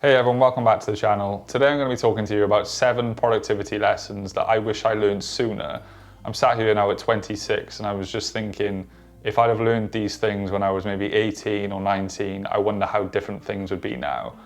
Hey everyone, welcome back to the channel. Today I'm going to be talking to you about 7 productivity lessons that I wish I learned sooner. I'm sat here now at 26 and I was just thinking, if I'd have learned these things when I was maybe 18 or 19, I wonder how different things would be now.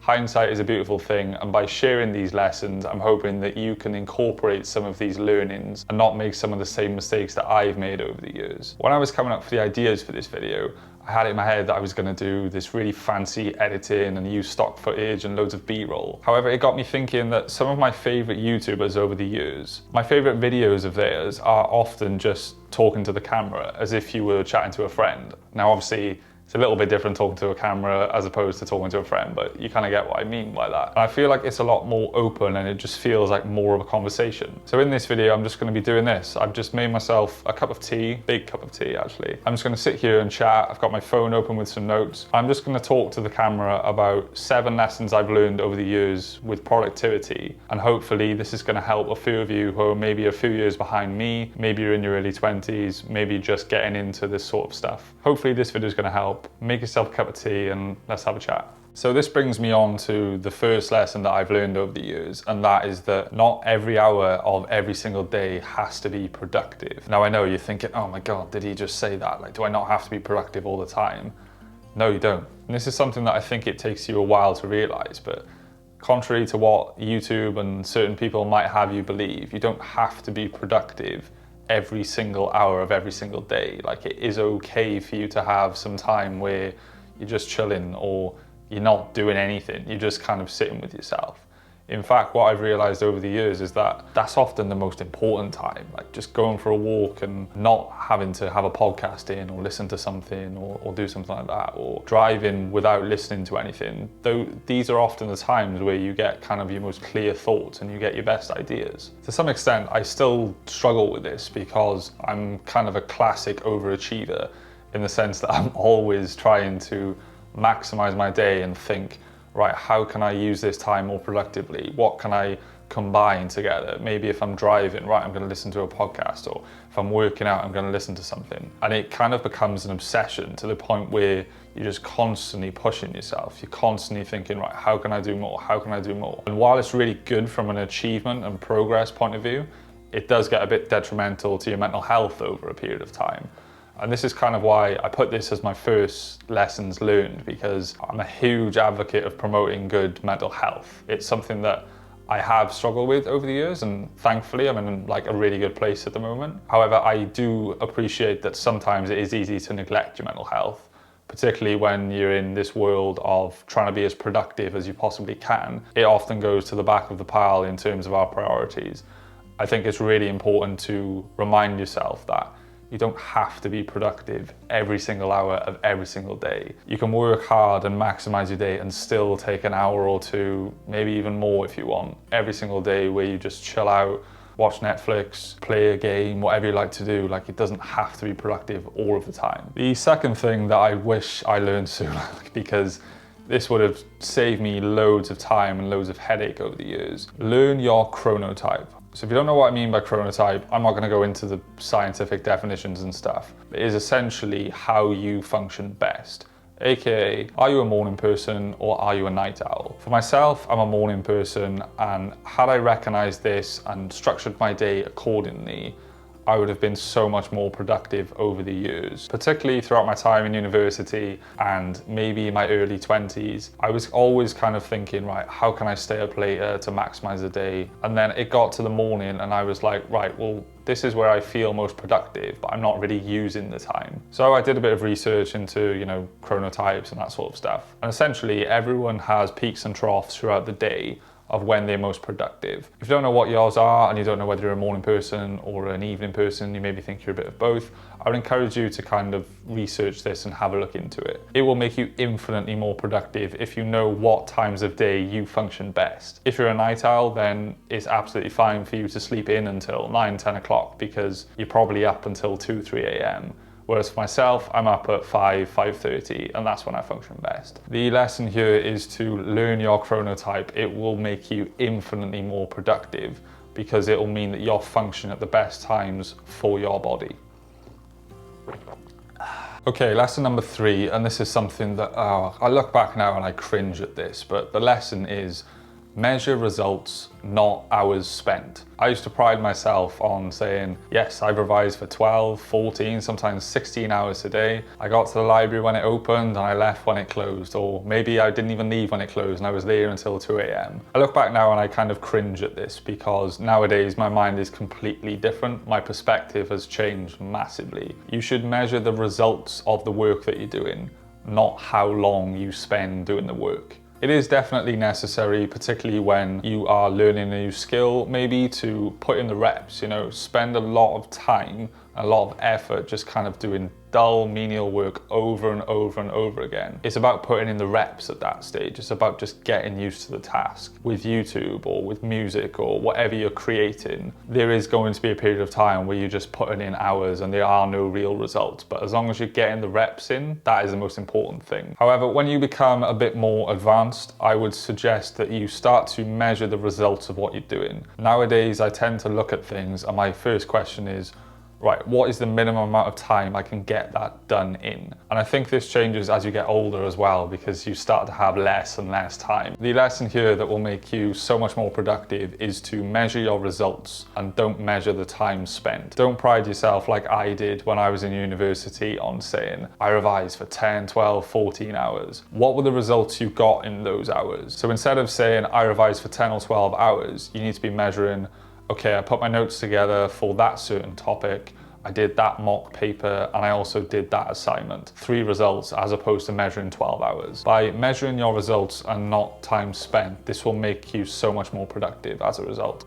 Hindsight is a beautiful thing, and by sharing these lessons, I'm hoping that you can incorporate some of these learnings and not make some of the same mistakes that I've made over the years. When I was coming up for the ideas for this video, I had it in my head that I was going to do this really fancy editing and use stock footage and loads of B-roll. However, it got me thinking that some of my favorite YouTubers over the years, my favorite videos of theirs are often just talking to the camera as if you were chatting to a friend. Now, obviously, it's a little bit different talking to a camera as opposed to talking to a friend, but you kind of get what I mean by that. And I feel like it's a lot more open and it just feels like more of a conversation. So in this video, I'm just going to be doing this. I've just made myself a cup of tea, big cup of tea actually. I'm just going to sit here and chat. I've got my phone open with some notes. I'm just going to talk to the camera about 7 lessons I've learned over the years with productivity. And hopefully this is going to help a few of you who are maybe a few years behind me. Maybe you're in your early 20s, maybe just getting into this sort of stuff. Hopefully this video is going to help. Make yourself a cup of tea and let's have a chat. So this brings me on to the first lesson that I've learned over the years, and that is that not every hour of every single day has to be productive. Now I know you're thinking, oh my God, did he just say that? Like, do I not have to be productive all the time? No, you don't. And this is something that I think it takes you a while to realize, but contrary to what YouTube and certain people might have you believe, you don't have to be productive every single hour of every single day. Like, it is okay for you to have some time where you're just chilling or you're not doing anything. You're just kind of sitting with yourself. In fact, what I've realized over the years is that that's often the most important time. Like just going for a walk and not having to have a podcast in or listen to something or do something like that, or driving without listening to anything. Though these are often the times where you get kind of your most clear thoughts and you get your best ideas. To some extent, I still struggle with this because I'm kind of a classic overachiever in the sense that I'm always trying to maximize my day and think, right, how can I use this time more productively? What can I combine together? Maybe if I'm driving, right, I'm going to listen to a podcast, or if I'm working out, I'm going to listen to something. And it kind of becomes an obsession to the point where you're just constantly pushing yourself. You're constantly thinking, right, how can I do more? How can I do more? And while it's really good from an achievement and progress point of view, it does get a bit detrimental to your mental health over a period of time. And this is kind of why I put this as my first lessons learned, because I'm a huge advocate of promoting good mental health. It's something that I have struggled with over the years, and thankfully I'm in like a really good place at the moment. However, I do appreciate that sometimes it is easy to neglect your mental health, particularly when you're in this world of trying to be as productive as you possibly can. It often goes to the back of the pile in terms of our priorities. I think it's really important to remind yourself that you don't have to be productive every single hour of every single day. You can work hard and maximize your day and still take an hour or two, maybe even more if you want, every single day where you just chill out, watch Netflix, play a game, whatever you like to do. Like, it doesn't have to be productive all of the time. The second thing that I wish I learned sooner, because this would have saved me loads of time and loads of headache over the years. Learn your chronotype. So if you don't know what I mean by chronotype, I'm not going to go into the scientific definitions and stuff. It is essentially how you function best. AKA, are you a morning person or are you a night owl? For myself, I'm a morning person, and had I recognized this and structured my day accordingly, I would have been so much more productive over the years, particularly throughout my time in university and maybe in my early 20s. I was always kind of thinking, right, how can I stay up later to maximize the day? And then it got to the morning and I was like, right, well, this is where I feel most productive, but I'm not really using the time. So I did a bit of research into, chronotypes and that sort of stuff. And essentially everyone has peaks and troughs throughout the day of when they're most productive. If you don't know what yours are and you don't know whether you're a morning person or an evening person, you maybe think you're a bit of both, I would encourage you to kind of research this and have a look into it. It will make you infinitely more productive if you know what times of day you function best. If you're a night owl, then it's absolutely fine for you to sleep in until 9, 10 o'clock because you're probably up until 2, 3 a.m. Whereas for myself, I'm up at 5, 5:30, and that's when I function best. The lesson here is to learn your chronotype. It will make you infinitely more productive because it will mean that you'll function at the best times for your body. Okay, lesson number 3, and this is something that I look back now and I cringe at this, but the lesson is measure results, not hours spent. I used to pride myself on saying, yes, I've revised for 12, 14, sometimes 16 hours a day. I got to the library when it opened and I left when it closed, or maybe I didn't even leave when it closed and I was there until 2 a.m. I look back now and I kind of cringe at this because nowadays my mind is completely different. My perspective has changed massively. You should measure the results of the work that you're doing, not how long you spend doing the work. It is definitely necessary, particularly when you are learning a new skill, maybe to put in the reps, spend a lot of time, a lot of effort just kind of doing dull menial work over and over and over again. It's about putting in the reps at that stage. It's about just getting used to the task. With YouTube or with music or whatever you're creating, there is going to be a period of time where you're just putting in hours and there are no real results. But as long as you're getting the reps in, that is the most important thing. However, when you become a bit more advanced, I would suggest that you start to measure the results of what you're doing. Nowadays, I tend to look at things and my first question is, right, what is the minimum amount of time I can get that done in? And I think this changes as you get older as well, because you start to have less and less time. The lesson here that will make you so much more productive is to measure your results and don't measure the time spent. Don't pride yourself like I did when I was in university on saying, I revised for 10, 12, 14 hours. What were the results you got in those hours? So instead of saying I revised for 10 or 12 hours, you need to be measuring, okay, I put my notes together for that certain topic, I did that mock paper, and I also did that assignment. 3 results as opposed to measuring 12 hours. By measuring your results and not time spent, this will make you so much more productive as a result.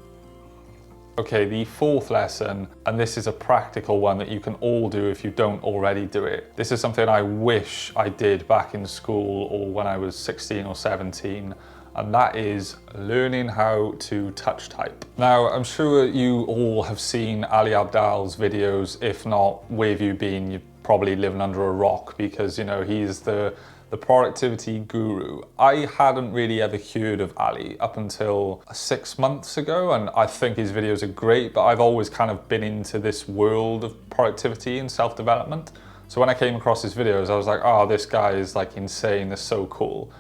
Okay, the 4th lesson, and this is a practical one that you can all do if you don't already do it. This is something I wish I did back in school or when I was 16 or 17. And that is learning how to touch type. Now, I'm sure you all have seen Ali Abdaal's videos. If not, where have you been? You're probably living under a rock because, he's the productivity guru. I hadn't really ever heard of Ali up until 6 months ago, and I think his videos are great, but I've always kind of been into this world of productivity and self-development. So when I came across his videos, I was like, oh, this guy is like insane, they're so cool.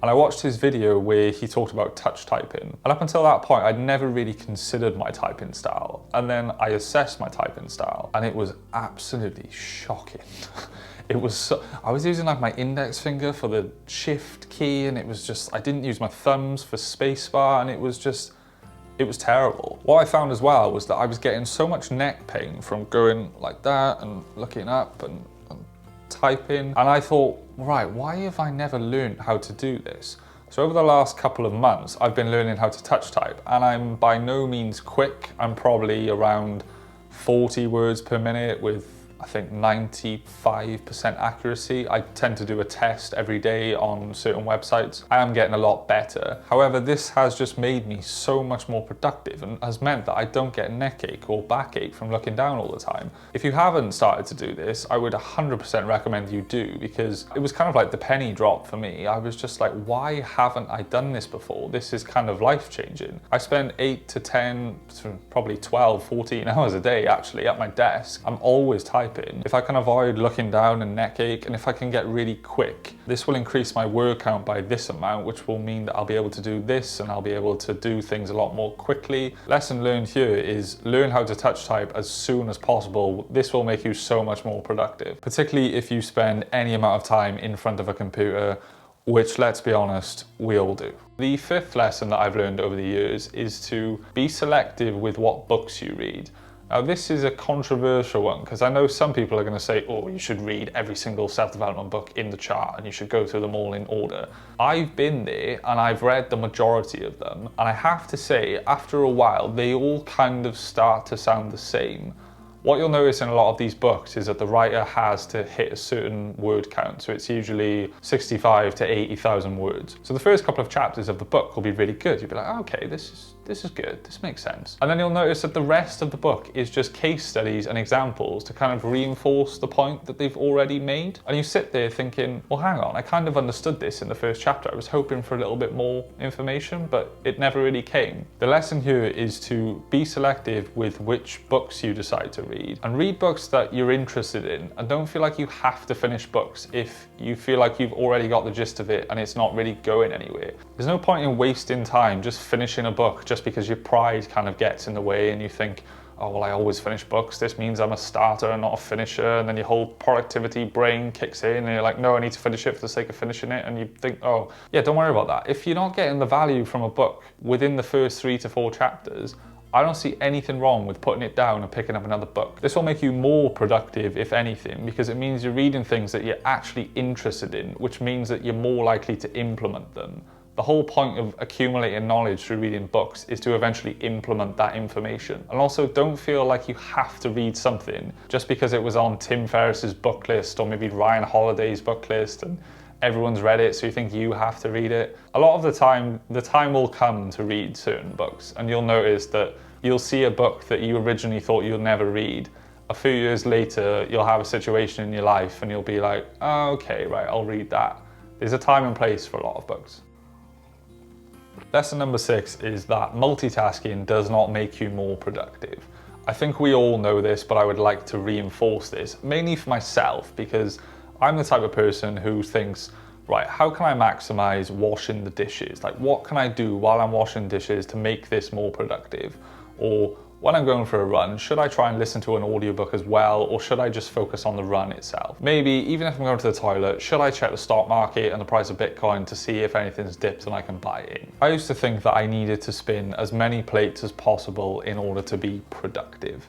And I watched his video where he talked about touch typing. And up until that point, I'd never really considered my typing style. And then I assessed my typing style and it was absolutely shocking. I was using like my index finger for the shift key and it was just, I didn't use my thumbs for spacebar and it was terrible. What I found as well was that I was getting so much neck pain from going like that and looking up and typing. And I thought, right, why have I never learned how to do this? So over the last couple of months, I've been learning how to touch type and I'm by no means quick. I'm probably around 40 words per minute with I think 95% accuracy. I tend to do a test every day on certain websites. I am getting a lot better. However, this has just made me so much more productive and has meant that I don't get neck ache or backache from looking down all the time. If you haven't started to do this, I would 100% recommend you do because it was kind of like the penny drop for me. I was just like, why haven't I done this before? This is kind of life-changing. I spend 8 to 10, probably 12, 14 hours a day actually at my desk. I'm always typing. If I can avoid looking down and neck ache, and if I can get really quick, this will increase my word count by this amount, which will mean that I'll be able to do this and I'll be able to do things a lot more quickly. Lesson learned here is learn how to touch type as soon as possible. This will make you so much more productive, particularly if you spend any amount of time in front of a computer, which, let's be honest, we all do. The 5th lesson that I've learned over the years is to be selective with what books you read. Now this is a controversial one because I know some people are going to say, oh, you should read every single self-development book in the chart and you should go through them all in order. I've been there and I've read the majority of them, and I have to say, after a while, they all kind of start to sound the same. What you'll notice in a lot of these books is that the writer has to hit a certain word count. So it's usually 65 to 80,000 words. So the first couple of chapters of the book will be really good. You'll be like, oh, okay, this is good, this makes sense. And then you'll notice that the rest of the book is just case studies and examples to kind of reinforce the point that they've already made. And you sit there thinking, well, hang on, I kind of understood this in the first chapter. I was hoping for a little bit more information, but it never really came. The lesson here is to be selective with which books you decide to read. And read books that you're interested in, and don't feel like you have to finish books if you feel like you've already got the gist of it and it's not really going anywhere. There's no point in wasting time just finishing a book just because your pride kind of gets in the way and you think, oh, well, I always finish books. This means I'm a starter and not a finisher. And then your whole productivity brain kicks in and you're like, no, I need to finish it for the sake of finishing it. And you think, oh, yeah, don't worry about that. If you're not getting the value from a book within the first 3 to 4 chapters, I don't see anything wrong with putting it down and picking up another book. This will make you more productive, if anything, because it means you're reading things that you're actually interested in, which means that you're more likely to implement them. The whole point of accumulating knowledge through reading books is to eventually implement that information. And also, don't feel like you have to read something just because it was on Tim Ferriss's book list or maybe Ryan Holiday's book list and everyone's read it, so you think you have to read it. A lot of the time will come to read certain books, and you'll notice that you'll see a book that you originally thought you'll never read. A few years later, you'll have a situation in your life and you'll be like, oh, okay, right, I'll read that. There's a time and place for a lot of books. Lesson number 6 is that multitasking does not make you more productive. I think we all know this, but I would like to reinforce this, mainly for myself, because I'm the type of person who thinks, right, how can I maximize washing the dishes? Like, what can I do while I'm washing dishes to make this more productive? Or when I'm going for a run, should I try and listen to an audiobook as well, or should I just focus on the run itself? Maybe even if I'm going to the toilet, should I check the stock market and the price of Bitcoin to see if anything's dipped and I can buy in? I used to think that I needed to spin as many plates as possible in order to be productive.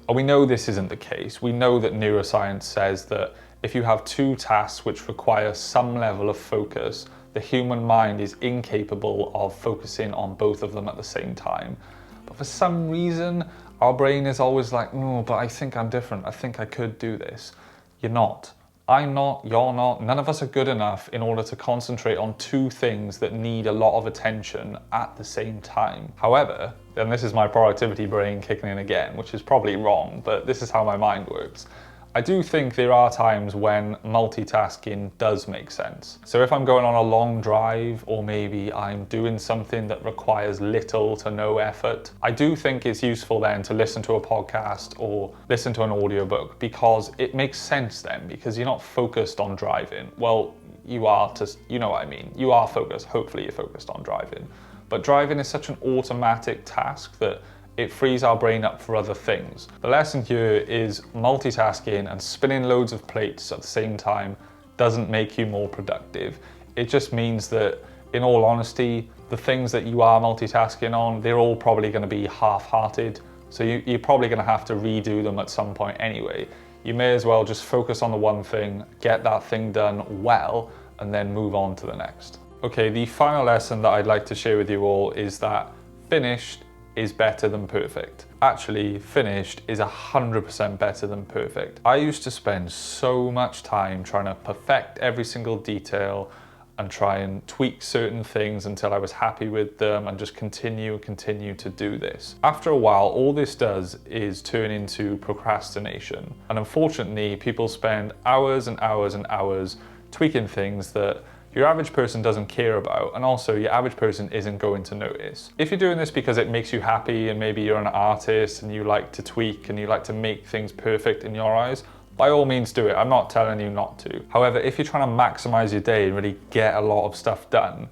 And we know this isn't the case. We know that neuroscience says that if you have 2 tasks which require some level of focus, the human mind is incapable of focusing on both of them at the same time. But for some reason, our brain is always like, no, but I think I'm different. I think I could do this. You're not. I'm not, you're not. None of us are good enough in order to concentrate on 2 things that need a lot of attention at the same time. However, and this is my productivity brain kicking in again, which is probably wrong, but this is how my mind works. I do think there are times when multitasking does make sense. So if I'm going on a long drive, or maybe I'm doing something that requires little to no effort, I do think it's useful then to listen to a podcast or listen to an audiobook, because it makes sense then, because you're not focused on driving. Well, you are, you know what I mean. You are focused, hopefully you're focused on driving. But driving is such an automatic task that it frees our brain up for other things. The lesson here is multitasking and spinning loads of plates at the same time doesn't make you more productive. It just means that, in all honesty, the things that you are multitasking on, they're all probably going to be half-hearted. So you're probably going to have to redo them at some point anyway. You may as well just focus on the one thing, get that thing done well, and then move on to the next. Okay, the final lesson that I'd like to share with you all is that finished is better than perfect. Actually, finished is 100% better than perfect. I used to spend so much time trying to perfect every single detail and try and tweak certain things until I was happy with them and just continue to do this. After a while, all this does is turn into procrastination. And unfortunately, people spend hours and hours and hours tweaking things that your average person doesn't care about, and also your average person isn't going to notice. If you're doing this because it makes you happy and maybe you're an artist and you like to tweak and you like to make things perfect in your eyes, by all means do it. I'm not telling you not to. However, if you're trying to maximize your day and really get a lot of stuff done,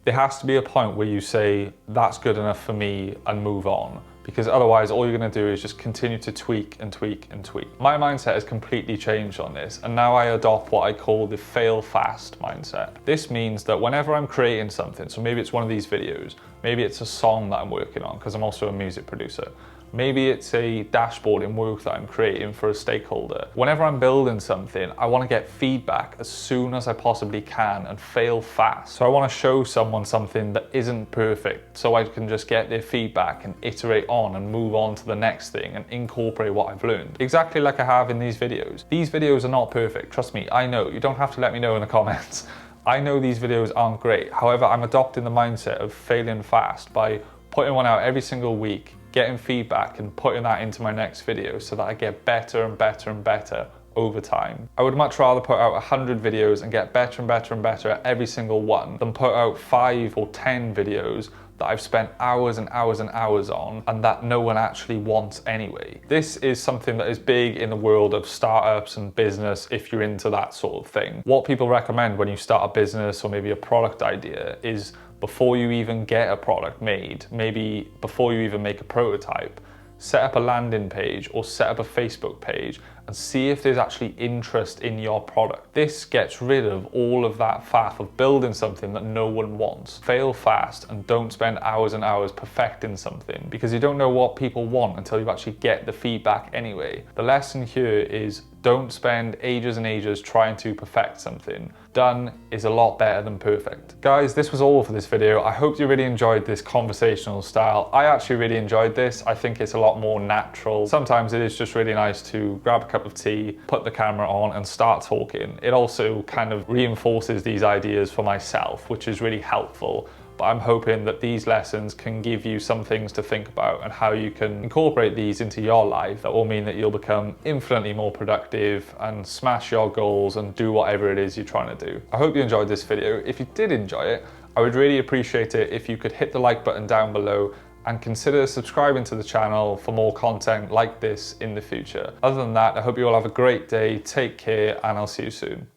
there has to be a point where you say, that's good enough for me, and move on. Because otherwise, all you're going to do is just continue to tweak and tweak and tweak. My mindset has completely changed on this, and now I adopt what I call the fail fast mindset. This means that whenever I'm creating something, so maybe it's one of these videos, maybe it's a song that I'm working on, because I'm also a music producer. Maybe it's a dashboard in work that I'm creating for a stakeholder. Whenever I'm building something, I want to get feedback as soon as I possibly can and fail fast. So I want to show someone something that isn't perfect so I can just get their feedback and iterate on and move on to the next thing and incorporate what I've learned. Exactly like I have in these videos. These videos are not perfect, trust me, I know. You don't have to let me know in the comments. I know these videos aren't great. However, I'm adopting the mindset of failing fast by putting one out every single week, getting feedback and putting that into my next video so that I get better and better and better over time. I would much rather put out 100 videos and get better and better and better at every single one than put out 5 or 10 videos that I've spent hours and hours and hours on and that no one actually wants anyway. This is something that is big in the world of startups and business if you're into that sort of thing. What people recommend when you start a business or maybe a product idea is before you even get a product made, maybe before you even make a prototype, set up a landing page or set up a Facebook page and see if there's actually interest in your product. This gets rid of all of that faff of building something that no one wants. Fail fast and don't spend hours and hours perfecting something because you don't know what people want until you actually get the feedback anyway. The lesson here is don't spend ages and ages trying to perfect something. Done is a lot better than perfect. Guys, this was all for this video. I hope you really enjoyed this conversational style. I actually really enjoyed this. I think it's a lot more natural. Sometimes it is just really nice to grab a cup of tea, put the camera on and start talking. It also kind of reinforces these ideas for myself, which is really helpful. But I'm hoping that these lessons can give you some things to think about and how you can incorporate these into your life. That will mean that you'll become infinitely more productive and smash your goals and do whatever it is you're trying to do. I hope you enjoyed this video. If you did enjoy it, I would really appreciate it if you could hit the like button down below and consider subscribing to the channel for more content like this in the future. Other than that, I hope you all have a great day, take care, and I'll see you soon.